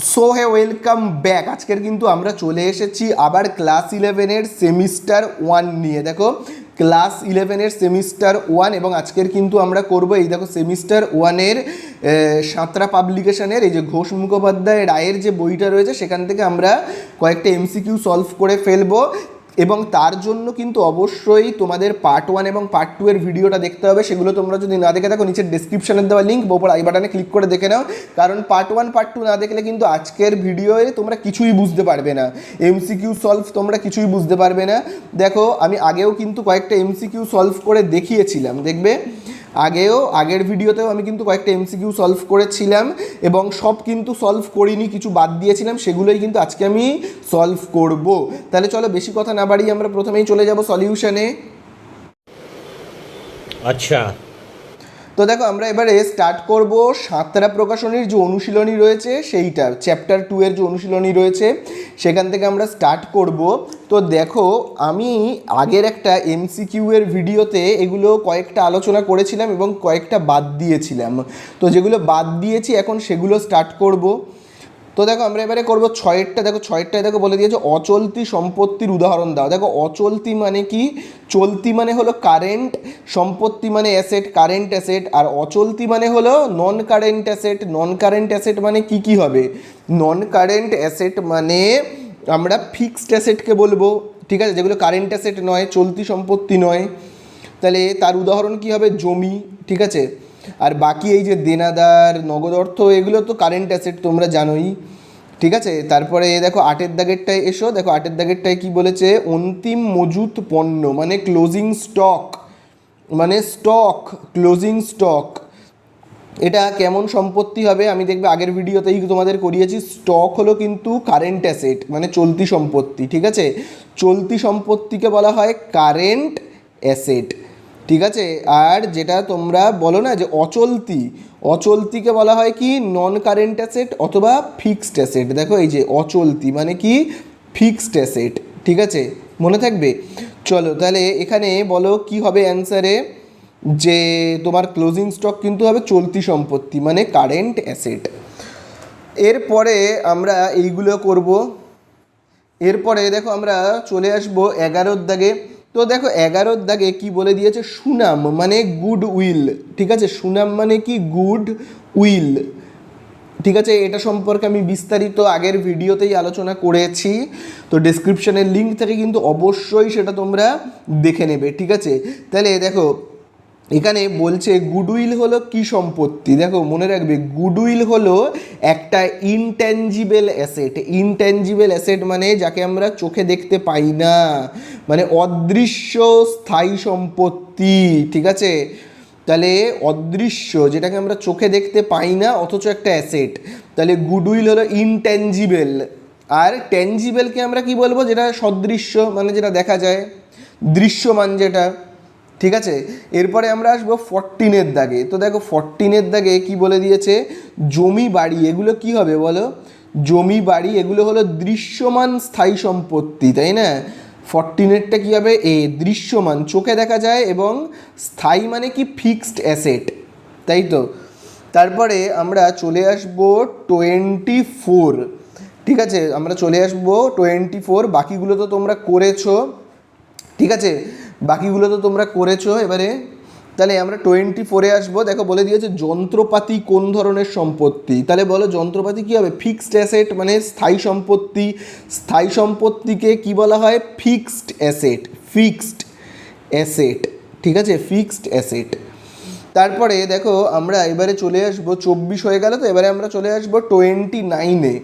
So hey welcome back. আজকের কিন্তু আমরা চলে এসেছি আবার ক্লাস 11-এর সেমিস্টার 1 নিয়ে। দেখো ক্লাস 11-এর সেমিস্টার 1 এবং আজকের কিন্তু আমরা করব এই দেখো সেমিস্টার 1-এর সাঁতরা পাবলিকেশনের এই যে ঘোষ মুখোপাধ্যায় রায়ের যে বইটা রয়েছে সেখান থেকে আমরা কয়েকটা এমসিকিউ সলভ করে ফেলবো এবং তার জন্য কিন্তু অবশ্যই তোমাদের পার্ট 1 এবং পার্ট 2 এর ভিডিওটা দেখতে হবে। সেগুলো তোমরা যদি না দেখে থাকো নিচের ডেসক্রিপশনে দেওয়া লিঙ্ক বা উপর আই বাটনে ক্লিক করে দেখে নাও, কারণ পার্ট 1 পার্ট 2 না দেখলে কিন্তু আজকের ভিডিওয়ে তোমরা কিছুই বুঝতে পারবে না, এমসিকিউ সলভ তোমরা কিছুই বুঝতে পারবে না। দেখো আমি আগেও কিন্তু কয়েকটা এমসিকিউ সলভ করে দেখিয়েছিলাম, দেখবে আগের ভিডিওতেও আমি কিন্তু কয়েকটা এমসিকিউ সলভ করেছিলাম এবং সব কিন্তু সলভ করিনি, কিছু বাদ দিয়েছিলাম, সেগুলোই কিন্তু আজকে আমি সলভ করব। তাহলে চলো বেশি কথা না বাড়িয়ে আমরা প্রথমেই চলে যাব সলিউশনে। আচ্ছা, তো দেখো আমরা এবারে স্টার্ট করব সাঁতরা প্রকাশনীর যে অনুশীলনী রয়েছে সেইটা, চ্যাপ্টার 2 এর যে অনুশীলনী রয়েছে সেখান থেকে আমরা স্টার্ট করব। তো দেখো আমি আগের একটা এমসিকিউ এর ভিডিওতে এগুলো কয়েকটা আলোচনা করেছিলাম এবং কয়েকটা বাদ দিয়েছিলাম। তো যেগুলো বাদ দিয়েছি এখন সেগুলো স্টার্ট করব। তো দেখো আমরা এবারে করবো 6-এরটা। দেখো 6-এরটায় দেখো বলে দিয়েছে অচলতি সম্পত্তির উদাহরণ দাও। দেখো অচলতি মানে কি, চলতি মানে হলো কারেন্ট, সম্পত্তি মানে অ্যাসেট, কারেন্ট অ্যাসেট, আর অচলতি মানে হলো নন কারেন্ট অ্যাসেট। নন কারেন্ট অ্যাসেট মানে কি কি হবে? নন কারেন্ট অ্যাসেট মানে আমরা ফিক্সড অ্যাসেটকে বলবো, ঠিক আছে, যেগুলো কারেন্ট অ্যাসেট নয়, চলতি সম্পত্তি নয়। তাহলে তার উদাহরণ কি হবে? জমি, ঠিক আছে। আর বাকি এই যে দেনাদার, নগদ অর্থ, এগুলো তো কারেন্ট অ্যাসেট তোমরা জানোই, ঠিক আছে। তারপরে দেখো 8-এর দাগেরটায় এসো। দেখো 8-এর দাগেরটায় কি বলেছে? অন্তিম মজুত পণ্য মানে ক্লোজিং স্টক, মানে স্টক, ক্লোজিং স্টক। এটা কেমন সম্পত্তি হবে? আমি দেখবে আগের ভিডিওতেই তোমাদের করিয়েছি, স্টক হলো কিন্তু কারেন্ট অ্যাসেট মানে চলতি সম্পত্তি, ঠিক আছে। চলতি সম্পত্তিকে বলা হয় কারেন্ট অ্যাসেট, ঠিক আছে। আর যেটা তোমরা বলো না যে অচলতি, অচলতিকে বলা হয় কি নন কারেন্ট অ্যাসেট অথবা ফিক্সড অ্যাসেট। দেখো এই যে অচলতি মানে কি ফিক্সড অ্যাসেট, ঠিক আছে, মনে থাকবে। চলো তাহলে এখানে বলো কি হবে অ্যান্সারে, যে তোমার ক্লোজিং স্টক কিন্তু হবে চলতি সম্পত্তি মানে কারেন্ট অ্যাসেট। এরপরে আমরা এইগুলো করব। এরপরে দেখো আমরা চলে আসবো 11-এর দাগে। তো দেখো 11-এর দাগে কি বলে দিয়েছে? সুনাম মানে গুড উইল, ঠিক আছে। সুনাম মানে কি গুড উইল, ঠিক আছে। এটা সম্পর্কে আমি বিস্তারিত আগের ভিডিওতেই আলোচনা করেছি, তো ডেসক্রিপশনের লিঙ্ক থেকে কিন্তু অবশ্যই সেটা তোমরা দেখে নেবে, ঠিক আছে। তাহলে দেখো এখানে বলছে গুডউইল হলো কি সম্পত্তি? দেখো মনে রাখবে গুডউইল হলো একটা ইনট্যাঞ্জিবল অ্যাসেট। ইনট্যাঞ্জিবল অ্যাসেট মানে যাকে আমরা চোখে দেখতে পাই না, মানে অদৃশ্য স্থায়ী সম্পত্তি, ঠিক আছে। তাহলে অদৃশ্য যেটাকে আমরা চোখে দেখতে পাই না অথচ একটা অ্যাসেট, তাহলে গুডউইল হলো ইনট্যাঞ্জিবল। আর ট্যাঞ্জিবলকে আমরা কি বলবো? যেটা সদৃশ্য মানে যেটা দেখা যায়, দৃশ্যমান যেটা, ঠিক আছে। এরপরে আমরা আসবো 14-এর দাগে। তো দেখো 14-এর দাগে কি বলে দিয়েছে? জমি বাড়ি এগুলো কি হবে বলো? জমি বাড়ি এগুলো হলো দৃশ্যমান স্থায়ী সম্পত্তি, তাই না। 14-এরটা কী হবে? দৃশ্যমান, চোখে দেখা যায়, এবং স্থায়ী মানে কি ফিক্সড অ্যাসেট, তাই তো। তারপরে আমরা চলে আসবো 24, ঠিক আছে। আমরা চলে আসবো 24, বাকিগুলো তো তোমরা করেছো, ঠিক আছে, বাকিগুলো তো তোমরা করেছো। এবারে তাহলে আমরা 24-এ আসবো। দেখো বলে দিয়েছে যন্ত্রপাতি কোন ধরনের সম্পত্তি? তাহলে বলো যন্ত্রপাতি কী হবে? ফিক্সড অ্যাসেট মানে স্থায়ী সম্পত্তি। স্থায়ী সম্পত্তিকে কি বলা হয়? ফিক্সড অ্যাসেট, ফিক্সড অ্যাসেট, ঠিক আছে, ফিক্সড অ্যাসেট। তারপরে দেখো আমরা এবারে চলে আসবো 24 হয়ে গেল, তো এবারে আমরা চলে আসবো 29-এ।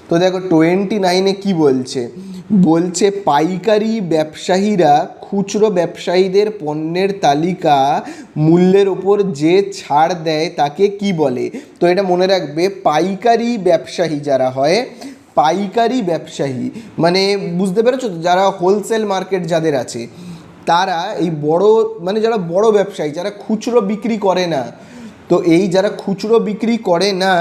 তো দেখো 29-এ কি বলছে? বলছে পাইকারি ব্যবসায়ীরা খুচরো ব্যবসায়ীদের পণ্যের তালিকা মূল্যের ওপর যে ছাড় দেয় তাকে কি বলে? তো এটা মনে রাখবে, পাইকারি ব্যবসায়ী যারা হয়, পাইকারি ব্যবসায়ী মানে বুঝতে পেরেছো তো, যারা হোলসেল মার্কেট যাদের আছে তারা এই বড় মানে যারা বড় ব্যবসায়ী, যারা খুচরো বিক্রি করে না, তো এই যারা খুচরো বিক্রি করে না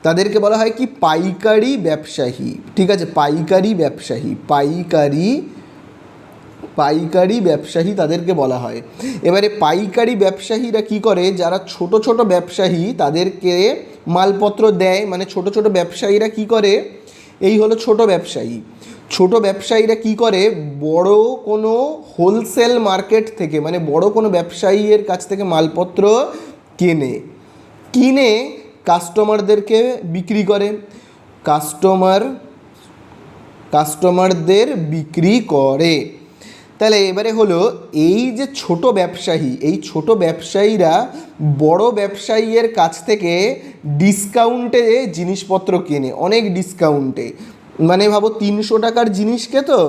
তাদেরকে বলা হয় কি পাইকারি ব্যবসায়ী, ঠিক আছে, পাইকারি ব্যবসায়ী, পাইকারি, পাইকারি ব্যবসায়ী তাদেরকে বলা হয়। এবারে পাইকারি ব্যবসায়ীরা কি করে, যারা ছোট ছোট ব্যবসায়ী তাদেরকে মালপত্র দেয়, মানে ছোট ছোট ব্যবসায়ীরা কি করে, এই হলো ছোট ব্যবসায়ী। ছোট ব্যবসায়ীরা কি করে, বড় কোনো হোলসেল মার্কেট থেকে, মানে বড় কোনো ব্যবসায়ীর কাছ থেকে মালপত্র কিনে কাস্টমারদেরকে বিক্রি করে, কাস্টমারদের বিক্রি করে। তাহলে এবারে হলো এই যে ছোট ব্যবসায়ী, এই ছোট ব্যবসায়ীরা বড় ব্যবসায়ীর কাছ থেকে ডিসকাউন্টে জিনিসপত্র কেনে, অনেক ডিসকাউন্টে। মানে ভাবো 300 টাকার জিনিসকে, তো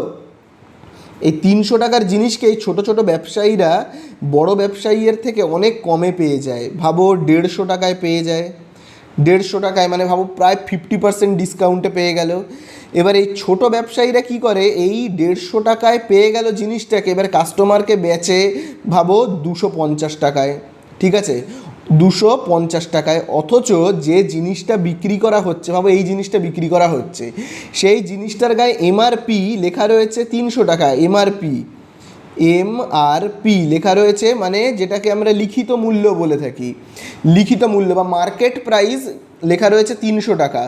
এই 300 টাকার জিনিসকে এই ছোটো ছোটো ব্যবসায়ীরা বড় ব্যবসায়ীর থেকে অনেক কমে পেয়ে যায়। ভাবো 150 টাকায় পেয়ে যায়, 150 টাকায়, মানে ভাবো প্রায় 50% ডিসকাউন্টে পেয়ে গেল। এবার এই ছোট ব্যবসায়ীরা কি করে, এই 150 টাকায় পেয়ে গেল জিনিসটাকে এবার কাস্টমারকে বেচে ভাবো 250 টাকায়, ঠিক আছে, 250 টাকায়। অথচ যে জিনিসটা বিক্রি করা হচ্ছে, ভাবো এই জিনিসটা বিক্রি করা হচ্ছে, সেই জিনিসটার গায়ে এমআরপি লেখা রয়েছে 300 টাকা। এমআরপি লেখা রয়েছে, মানে যেটাকে আমরা লিখিত মূল্য বলে থাকি, লিখিত মূল্য বা মার্কেট প্রাইস লেখা রয়েছে 300 টাকা।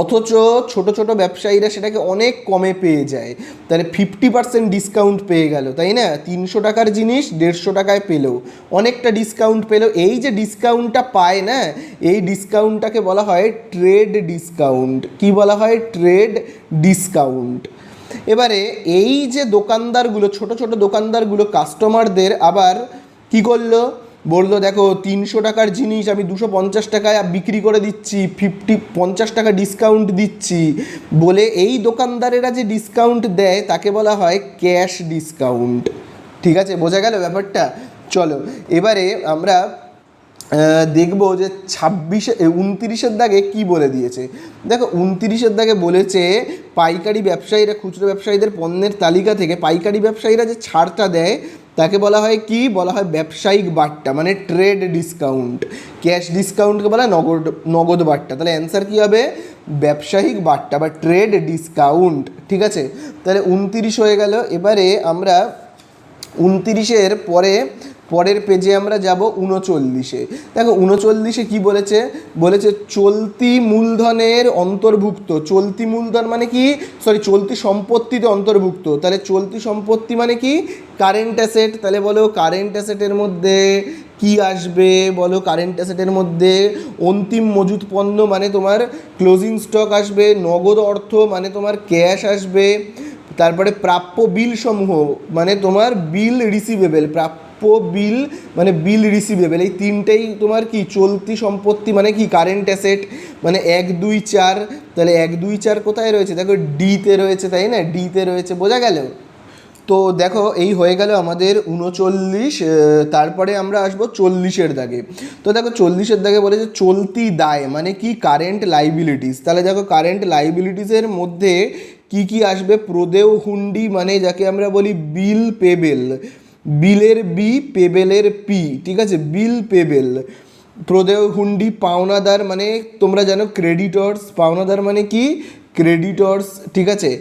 অথচ ছোট ছোট ব্যবসায়ীরা সেটাকে অনেক কমে পেয়ে যায়, তাহলে 50% ডিসকাউন্ট পেয়ে গেল, তাই না? 300 টাকার জিনিস 150 টাকায় পেলেও অনেকটা ডিসকাউন্ট পেলো। এই যে ডিসকাউন্টটা পায় না, এই ডিসকাউন্টটাকে বলা হয় ট্রেড ডিসকাউন্ট। কি বলা হয়? Trade discount. এবারে এই যে দোকানদারগুলো, ছোট ছোট দোকানদারগুলো কাস্টমারদের আবার কি করলো, বললো দেখো 300 টাকার জিনিস আমি 250 টাকায় বিক্রি করে দিচ্ছি, 50 টাকা ডিসকাউন্ট দিচ্ছি বলে এই দোকানদারেরা যে ডিসকাউন্ট দেয় তাকে বলা হয় ক্যাশ ডিসকাউন্ট। ঠিক আছে, বোঝা গেল ব্যাপারটা? চলো এবারে আমরা দেখব যে 29-এর দাগে কি বলে দিয়েছে। দেখো 29-এর দাগে বলেছে পাইকারি ব্যবসায়ীরা খুচরো ব্যবসায়ীদের পণ্যের তালিকা থেকে পাইকারি ব্যবসায়ীরা যে ছাড়টা দেয় তাকে বলা হয় কি, বলা হয় ব্যবসায়িক বাট্টা, মানে ট্রেড ডিসকাউন্ট। ক্যাশ ডিসকাউন্টকে বলা হয় নগদ বাট্টা। তাহলে অ্যান্সার কী হবে? ব্যবসায়িক বাট্টা বা ট্রেড ডিসকাউন্ট। ঠিক আছে, তাহলে 29 হয়ে গেল। এবারে আমরা 29-এর পরের পেজে আমরা যাব 39-এ। দেখো 39-এ কী বলেছে, বলেছে চলতি মূলধনের অন্তর্ভুক্ত। চলতি মূলধন মানে কি, চলতি সম্পত্তিতে অন্তর্ভুক্ত। তাহলে চলতি সম্পত্তি মানে কি? Current asset. তাহলে বলো কারেন্ট অ্যাসেটের মধ্যে কি আসবে, বলো কারেন্ট অ্যাসেটের মধ্যে অন্তিম মজুত পণ্য মানে তোমার ক্লোজিং স্টক আসবে, নগদ অর্থ মানে তোমার ক্যাশ আসবে, তারপরে প্রাপ্য বিল সমূহ মানে তোমার বিল রিসিভেবল, প্রাপ্য বিল মানে বিল রিসিভেবল, এই তিনটেই তোমার কি চলতি সম্পত্তি মানে কি কারেন্ট অ্যাসেট। মানে 1, 2, 4। তাহলে 1, 2, 4 কোথায় রয়েছে? দেখো ডিতে রয়েছে, তাই না? ডিতে রয়েছে, বোঝা গেল? তো দেখো এই হয়ে গেল আমাদের 39। তারপরে আমরা আসবো 40-এর দাগে। তো দেখো 40-এর দাগে বলেছে চলতি দায় মানে কি কারেন্ট লাইবিলিটিস। তাহলে দেখো কারেন্ট লাইবিলিটিসের মধ্যে কি কি আসবে? প্রদেয় হুন্ডি মানে যাকে আমরা বলি বিল পেবেল, বিলের বি পেবেলের পি, ঠিক আছে, বিল পেবেল। প্রদেয় হুন্ডি, পাওনাদার মানে তোমরা জানো ক্রেডিটর্স, পাওনাদার মানে কি ক্রেডিটর্স, ঠিক আছে।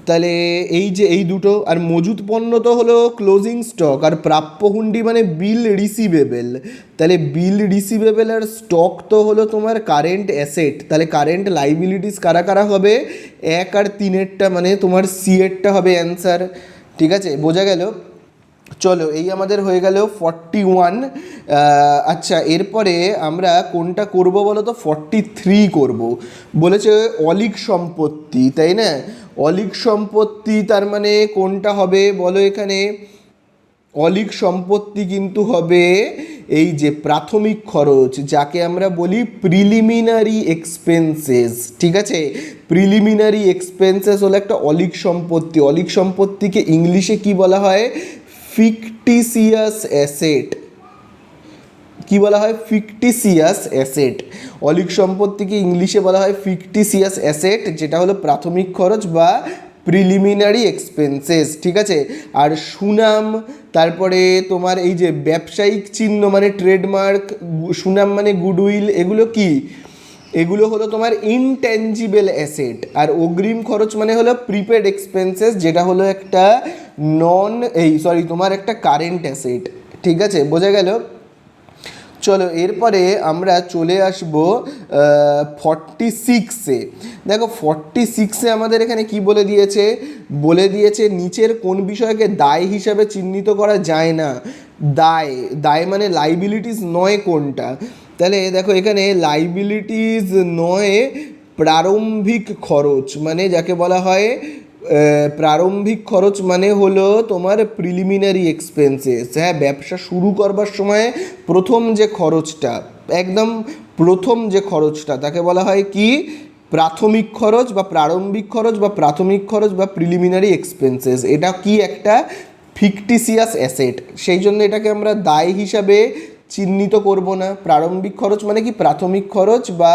তাহলে এই যে এই দুটো, আর মজুত পণ্য তো হলো ক্লোজিং স্টক, আর প্রাপ্য হুন্ডি মানে বিল রিসিভেবল। তাহলে বিল রিসিভেবল আর স্টক তো হলো তোমার কারেন্ট অ্যাসেট। তাহলে কারেন্ট লাইবিলিটিস কারা কারা হবে? 1 আর 3-এরটা মানে তোমার সি এরটা হবে অ্যান্সার। ঠিক আছে, বোঝা গেল? চলো এই আমাদের হয়ে গেল 41। আচ্ছা এরপরে আমরা কোনটা করব বলো তো? 43 করব। বলেছে অলিক সম্পত্তি, তাই না? অলিক সম্পত্তি তার মানে কোনটা হবে বলো এখানে? অলিক সম্পত্তি কিন্তু হবে এই যে প্রাথমিক খরচ, যাকে আমরা বলি প্রিলিমিনারি এক্সপেন্সেস। ঠিক আছে, প্রিলিমিনারি এক্সপেন্সেস হলো একটা অলিক সম্পত্তি। অলিক সম্পত্তিকে ইংলিশে কি বলা হয়? ফিকটিসিয়াস অ্যাসেট। কি বলা হয়? ফিকটিসিয়াস অ্যাসেট। অলিক সম্পত্তিকে ইংলিশে বলা হয় ফিকটিসিয়াস অ্যাসেট, যেটা হলো প্রাথমিক খরচ বা প্রিলিমিনারি এক্সপেন্সেস। ঠিক আছে, আর সুনাম, তারপরে তোমার এই যে ব্যবসায়িক চিহ্ন মানে ট্রেডমার্ক, সুনাম মানে গুডউইল, এগুলো কি? এগুলো হলো তোমার ইনট্যাঞ্জিবল অ্যাসেট। আর অগ্রিম খরচ মানে হলো প্রিপেড এক্সপেন্সেস, যেটা হলো একটা তোমার একটা কারেন্ট অ্যাসেট। ঠিক আছে, বোঝা গেল। চলো এরপরে আমরা চলে আসব 46-এ। দেখো 46-এ আমাদের এখানে কি বলে দিয়েছে, বলে দিয়েছে নিচের কোন বিষয়কে দায় হিসাবে চিহ্নিত করা যায় না। দায়, দায় মানে লাইবিলিটিস নয় কোনটা, তাহলে দেখো এখানে লাইবিলিটিস নয় প্রারম্ভিক খরচ, মানে যাকে বলা হয় প্রারম্ভিক খরচ মানে হলো তোমার প্রিলিমিনারি এক্সপেন্সেস। হ্যাঁ, ব্যবসা শুরু করবার সময় প্রথম যে খরচটা, একদম প্রথম যে খরচটা, তাকে বলা হয় কি প্রাথমিক খরচ বা প্রারম্ভিক খরচ বা প্রাথমিক খরচ বা প্রিলিমিনারি এক্সপেন্সেস। এটা কি একটা ফিকটিসিয়াস অ্যাসেট, সেই জন্য এটাকে আমরা দায় হিসাবে চিহ্নিত করব না। প্রারম্ভিক খরচ মানে কি প্রাথমিক খরচ বা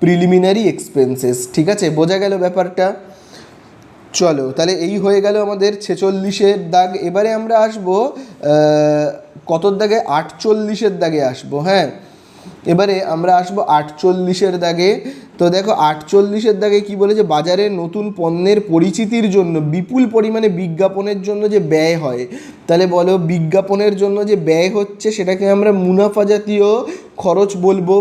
প্রিলিমিনারি এক্সপেন্সেস। ঠিক আছে, বোঝা গেল ব্যাপারটা। চলো তাহলে এই হয়ে গেল আমাদের 46-এর দাগ। এবারে আমরা আসবো কতর দাগে, 48-এর দাগে আসবো। হ্যাঁ, এবারে আমরা আসবো 48-এর দাগে। তো দেখো 48-এর দাগে কি বলেছে, বাজারে নতুন পণ্যের পরিচিতির জন্য বিপুল পরিমাণে বিজ্ঞাপনের জন্য যে ব্যয় হয়, তাহলে বলো বিজ্ঞাপনের জন্য যে ব্যয় হচ্ছে সেটাকে আমরা মুনাফা জাতীয় খরচ বলবো।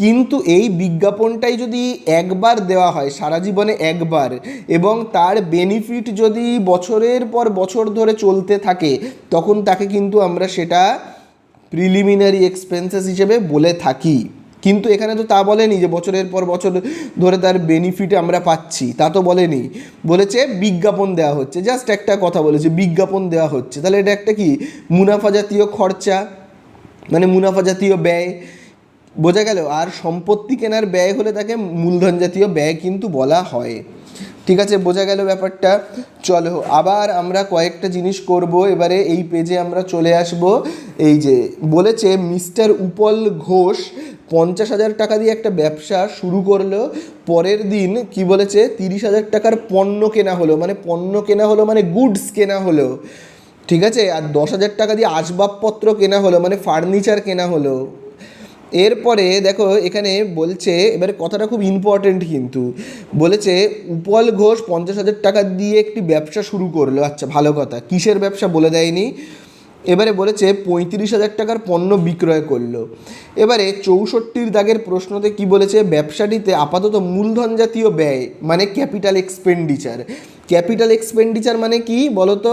কিন্তু এই বিজ্ঞাপনটাই যদি একবার দেওয়া হয়, সারা জীবনে একবার, এবং তার বেনিফিট যদি বছরের পর বছর ধরে চলতে থাকে, তখন তাকে কিন্তু আমরা সেটা প্রিলিমিনারি এক্সপেন্সেস হিসেবে বলে থাকি। কিন্তু এখানে তো তা বলেনি যে বছরের পর বছর ধরে তার বেনিফিট আমরা পাচ্ছি, তা তো বলেনি। বলেছে বিজ্ঞাপন দেওয়া হচ্ছে, জাস্ট একটা কথা বলেছে বিজ্ঞাপন দেওয়া হচ্ছে, তাহলে এটা একটা কি মুনাফা জাতীয় খরচা, মানে মুনাফা জাতীয় ব্যয়। বোঝা গেল। আর সম্পত্তি কেনার ব্যয় হলে তাকে মূলধন জাতীয় ব্যয় কিন্তু বলা হয়। ঠিক আছে, বোঝা গেল ব্যাপারটা। চলো আবার আমরা কয়েকটা জিনিস করব। এবারে এই পেজে আমরা চলে আসব। এই যে বলেছে মিস্টার উৎপল ঘোষ 50,000 টাকা দিয়ে একটা ব্যবসা শুরু করলো, পরের দিন কি বলেছে 30,000 টাকার পণ্য কেনা হলো, মানে পণ্য কেনা হলো মানে গুডস কেনা হলো। ঠিক আছে, আর 10,000 টাকা দিয়ে আসবাবপত্র কেনা হলো, মানে ফার্নিচার কেনা হলো। এরপরে দেখো এখানে বলছে, এবারে কথাটা খুব ইম্পর্টেন্ট কিন্তু, বলেছে উৎপল ঘোষ 50,000 টাকা দিয়ে একটি ব্যবসা শুরু করলো। আচ্ছা, ভালো কথা, কিসের ব্যবসা বলে দেয়নি। এবারে বলেছে 35,000 টাকার পণ্য বিক্রয় করলো। এবারে 64 দাগের প্রশ্নতে কি বলেছে, ব্যবসাটিতে আপাতত মূলধন জাতীয় ব্যয় মানে ক্যাপিটাল এক্সপেন্ডিচার। ক্যাপিটাল এক্সপেন্ডিচার মানে কি বলতো,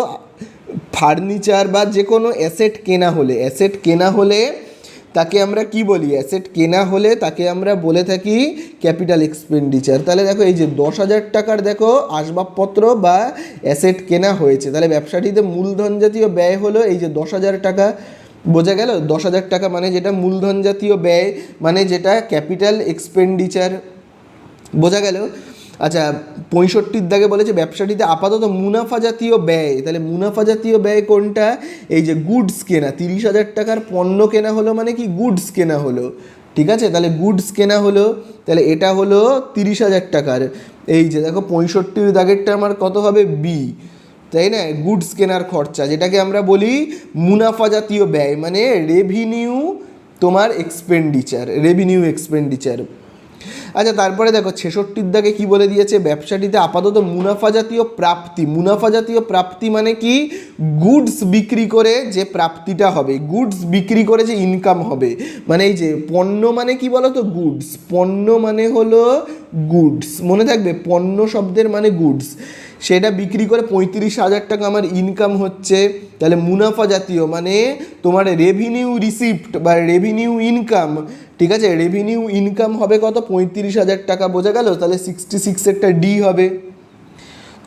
ফার্নিচার বা যে কোনো অ্যাসেট কেনা হলে, অ্যাসেট কেনা হলে তাকে আমরা কি বলি, অ্যাসেট কেনা হলে তাকে আমরা বলে থাকি ক্যাপিটাল এক্সপেন্ডিচার। তাহলে দেখো এই যে 10,000 টাকার দেখো আসবাবপত্র বা অ্যাসেট কেনা হয়েছে, তাহলে ব্যবসাটিতে মূলধন জাতীয় ব্যয় হলো এই যে 10,000 টাকা। বোঝা গেল, 10,000 টাকা মানে যেটা মূলধন জাতীয় ব্যয়, মানে যেটা ক্যাপিটাল এক্সপেন্ডিচার। বোঝা গেল। আচ্ছা, 65 দাগে বলেছে ব্যবসাটিতে আপাতত মুনাফা জাতীয় ব্যয়, তাহলে মুনাফা জাতীয় ব্যয় কোনটা, এই যে গুডস কেনা, 30,000 টাকার পণ্য কেনা হলো মানে কি গুডস কেনা হলো। ঠিক আছে, তাহলে গুডস কেনা হলো, তাহলে এটা হলো 30,000 টাকার। এই যে দেখো 65 দাগেরটা আমার কত হবে, বি, তাই না, গুডস কেনার খরচা, যেটাকে আমরা বলি মুনাফা জাতীয় ব্যয়, মানে রেভিনিউ তোমার এক্সপেন্ডিচার, রেভিনিউ এক্সপেন্ডিচার। আচ্ছা, তারপরে দেখো 66 দাগে কি বলে দিয়েছে, ব্যবসাটিতে আপাতত মুনাফা জাতীয় প্রাপ্তি। মুনাফা জাতীয় প্রাপ্তি মানে কি, গুডস বিক্রি করে যে প্রাপ্তিটা হবে, গুডস বিক্রি করে যে ইনকাম হবে, মানে এই যে পণ্য মানে কি বলো তো, গুডস, পণ্য মানে হলো গুডস, মনে থাকবে পণ্য শব্দের মানে গুডস, সেটা বিক্রি করে 35,000 টাকা আমার ইনকাম হচ্ছে, তাহলে মুনাফা জাতীয় মানে তোমার রেভিনিউ রিসিপ্ট বা রেভিনিউ ইনকাম। ঠিক আছে, রেভিনিউ ইনকাম হবে কত, 35,000 টাকা। বোঝা গেল, তাহলে 66 একটা ডি হবে।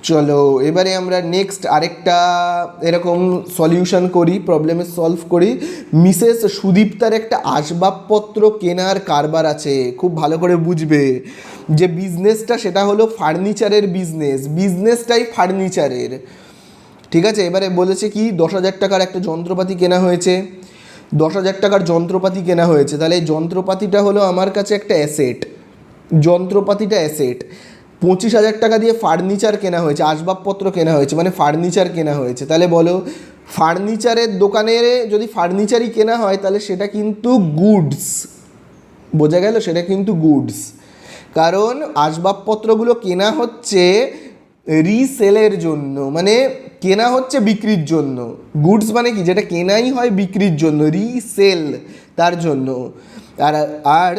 চলো এবারে আমরা নেক্সট আরেকটা এরকম সলিউশন করি, প্রবলেমের সলভ করি। মিসেস সুদীপ্তার একটা আসবাবপত্র কেনার কারবার আছে, খুব ভালো করে বুঝবে যে বিজনেসটা সেটা হলো ফার্নিচারের বিজনেস, বিজনেসটাই ফার্নিচারের। ঠিক আছে, এবারে বলেছে কি 10,000 টাকার একটা যন্ত্রপাতি কেনা হয়েছে, 10,000 টাকার যন্ত্রপাতি কেনা হয়েছে, তাহলে এই যন্ত্রপাতিটা হলো আমার কাছে একটা অ্যাসেট, যন্ত্রপাতিটা অ্যাসেট। 25,000 টাকা দিয়ে ফার্নিচার কেনা হয়েছে, আসবাবপত্র কেনা হয়েছে, মানে ফার্নিচার কেনা হয়েছে, তাহলে বলো ফার্নিচারের দোকানে যদি ফার্নিচারই কেনা হয় তাহলে সেটা কিন্তু গুডস। বোঝা গেল, সেটা কিন্তু গুডস, কারণ আসবাবপত্রগুলো কেনা হচ্ছে রিসেলের জন্য, মানে কেনা হচ্ছে বিক্রির জন্য। গুডস মানে কি, যেটা কেনাই হয় বিক্রির জন্য, রিসেল তার জন্য। আর আর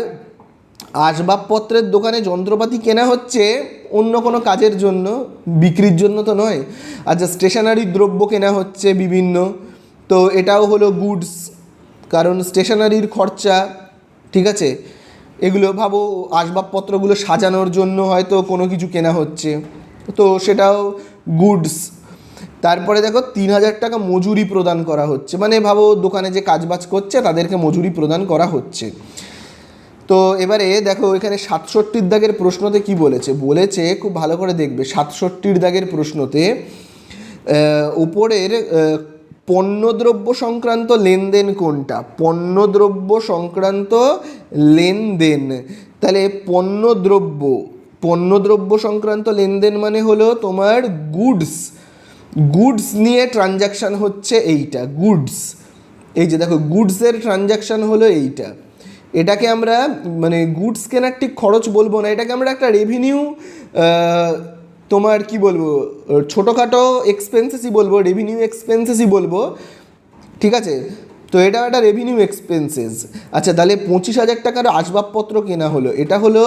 আসবাবপত্রের দোকানে যন্ত্রপাতি কেনা হচ্ছে অন্য কোনো কাজের জন্য, বিক্রির জন্য তো নয়। আচ্ছা, স্টেশনারি দ্রব্য কেনা হচ্ছে বিভিন্ন, তো এটাও হলো গুডস, কারণ স্টেশনারির খরচা, ঠিক আছে। এগুলো ভাবো আসবাবপত্রগুলো সাজানোর জন্য হয়তো কোনো কিছু কেনা হচ্ছে, তো সেটাও গুডস। তারপরে দেখো 3,000 টাকা মজুরি প্রদান করা হচ্ছে, মানে ভাবো দোকানে যে কাজবাজ করছে তাদেরকে মজুরি প্রদান করা হচ্ছে। তো এবারে দেখো এখানে 67 দাগের প্রশ্নতে কি বলেছে, বলেছে খুব ভালো করে দেখবে। 67 দাগের প্রশ্নতে উপরের পণ্যদ্রব্য সংক্রান্ত লেনদেন কোনটা? পণ্যদ্রব্য সংক্রান্ত লেনদেন, তাহলে পণ্যদ্রব্য সংক্রান্ত লেনদেন মানে হলো তোমার গুডস নিয়ে ট্রানজাকশান হচ্ছে এইটা, গুডস। এই যে দেখো গুডসের ট্রানজাকশান হলো এইটা। এটাকে আমরা মানে গুডস কেনার ঠিক খরচ বলবো না, এটাকে আমরা একটা রেভিনিউ, তোমার কি বলবো, ছোটোখাটো এক্সপেন্সেসই বলবো, রেভিনিউ এক্সপেন্সেসই বলবো, ঠিক আছে। তো এটা একটা রেভিনিউ এক্সপেন্সেস। আচ্ছা, তাহলে 25,000 টাকার আসবাবপত্র কেনা হলো, এটা হলো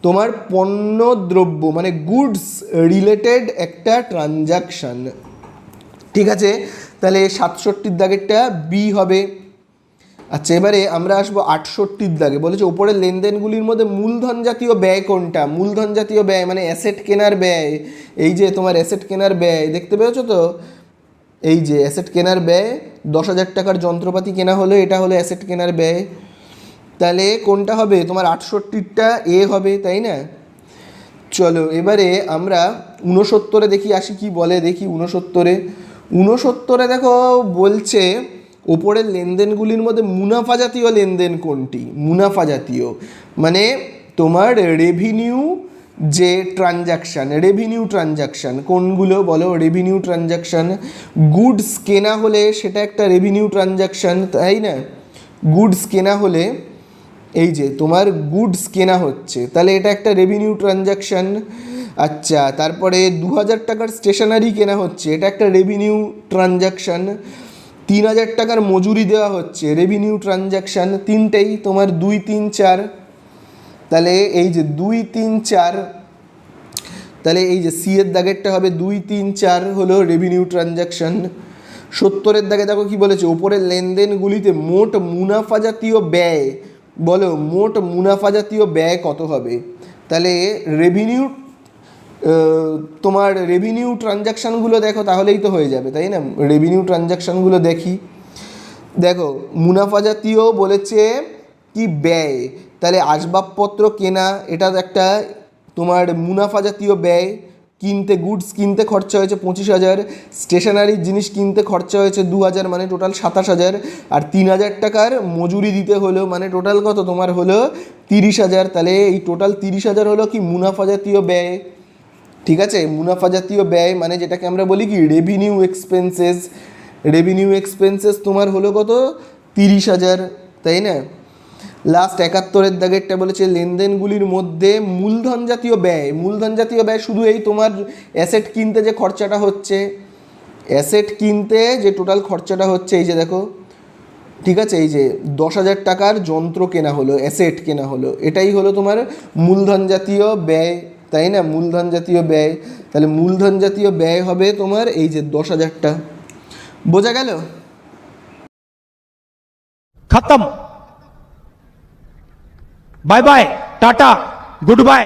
তোমার পণ্যদ্রব্য মানে গুডস রিলেটেড একটা ট্রানজাকশান, ঠিক আছে। তাহলে 67 দাগেরটা বি হবে। আচ্ছা, এবারে আমরা আসবো 68 দাগে। বলেছে ওপরের লেনদেনগুলির মধ্যে মূলধন জাতীয় ব্যয় কোনটা? মূলধন জাতীয় ব্যয় মানে অ্যাসেট কেনার ব্যয়। এই যে তোমার অ্যাসেট কেনার ব্যয় দেখতে পেয়েছো তো, এই যে অ্যাসেট কেনার ব্যয়, 10,000 টাকার যন্ত্রপাতি কেনা হলো, এটা হলো অ্যাসেট কেনার ব্যয়। তাহলে কোনটা হবে তোমার? 68টা এ হবে, তাই না? চলো এবারে আমরা 69 দেখি আসি কি বলে, দেখি 69 দেখো বলছে ওপরের লেনদেনগুলির মধ্যে মুনাফা জাতীয় লেনদেন কোনটি? মুনাফা জাতীয় মানে তোমার রেভিনিউ যে ট্রানজাকশান কোনগুলো বলো? Revenue transaction. গুডস কেনা হলে সেটা একটা রেভিনিউ ট্রানজাকশান, তাই না? গুডস কেনা হলে, এই যে তোমার গুডস কেনা হচ্ছে, তাহলে এটা একটা রেভিনিউ ট্রানজাকশান। আচ্ছা, তারপরে 2,000 টাকার স্টেশনারি কেনা হচ্ছে, এটা একটা রেভিনিউ ট্রানজাকশান। 3,000 টাকার মজুরি দেওয়া হচ্ছে, রেভিনিউ ট্রানজাকশান। তিনটেই তোমার 2, 3, 4। তাহলে এই যে 2, 3, 4, তাহলে এই যে সি এর দাগেরটা হবে 2, 3, 4 হলো রেভিনিউ ট্রানজাকশান। 70 দাগে দেখো কি বলেছে, ওপরের লেনদেনগুলিতে মোট মুনাফা জাতীয় ব্যয়, বলো মোট মুনাফা জাতীয় ব্যয় কত হবে? তাহলে রেভিনিউ, তোমার রেভিনিউ ট্রানজাকশানগুলো দেখো তাহলেই তো হয়ে যাবে, তাই না? রেভিনিউ ট্রানজাকশানগুলো দেখি। দেখো মুনাফা জাতীয় বলেছে কি ব্যয়, তাহলে আসবাবপত্র কেনা এটা একটা তোমার মুনাফা জাতীয় ব্যয়। গুডস কিনতে খরচা হয়েছে 25,000, স্টেশনারির জিনিস কিনতে খরচা হয়েছে 2,000, মানে টোটাল 27,000। আর 3,000 টাকার মজুরি দিতে হলো, মানে টোটাল কত তোমার হলো 30,000। তাহলে এই টোটাল 30,000 হলো কি মুনাফা জাতীয় ব্যয়, ঠিক আছে। মুনাফা জাতীয় ব্যয় মানে যেটাকে আমরা বলি কি রেভিনিউ এক্সপেন্সেস তোমার হলো কত? 30,000, তাই না? লাস্ট 71 দাগেরটা বলেছে লেনদেনগুলির মধ্যে মূলধন জাতীয় ব্যয় শুধু এই তোমার অ্যাসেট কিনতে যে খরচাটা হচ্ছে, অ্যাসেট কিনতে যে টোটাল খরচাটা হচ্ছে, এই যে দেখো, ঠিক আছে, এই যে 10,000 টাকার যন্ত্র কেনা হলো, অ্যাসেট কেনা হলো, এটাই হলো তোমার মূলধন জাতীয় ব্যয়, তাই না? মূলধন জাতীয় ব্যয়। তাহলে মূলধন জাতীয় ব্যয় হবে তোমার এই যে 10,000টা। বোঝা গেল? खत्म। Bye bye, tata, good bye.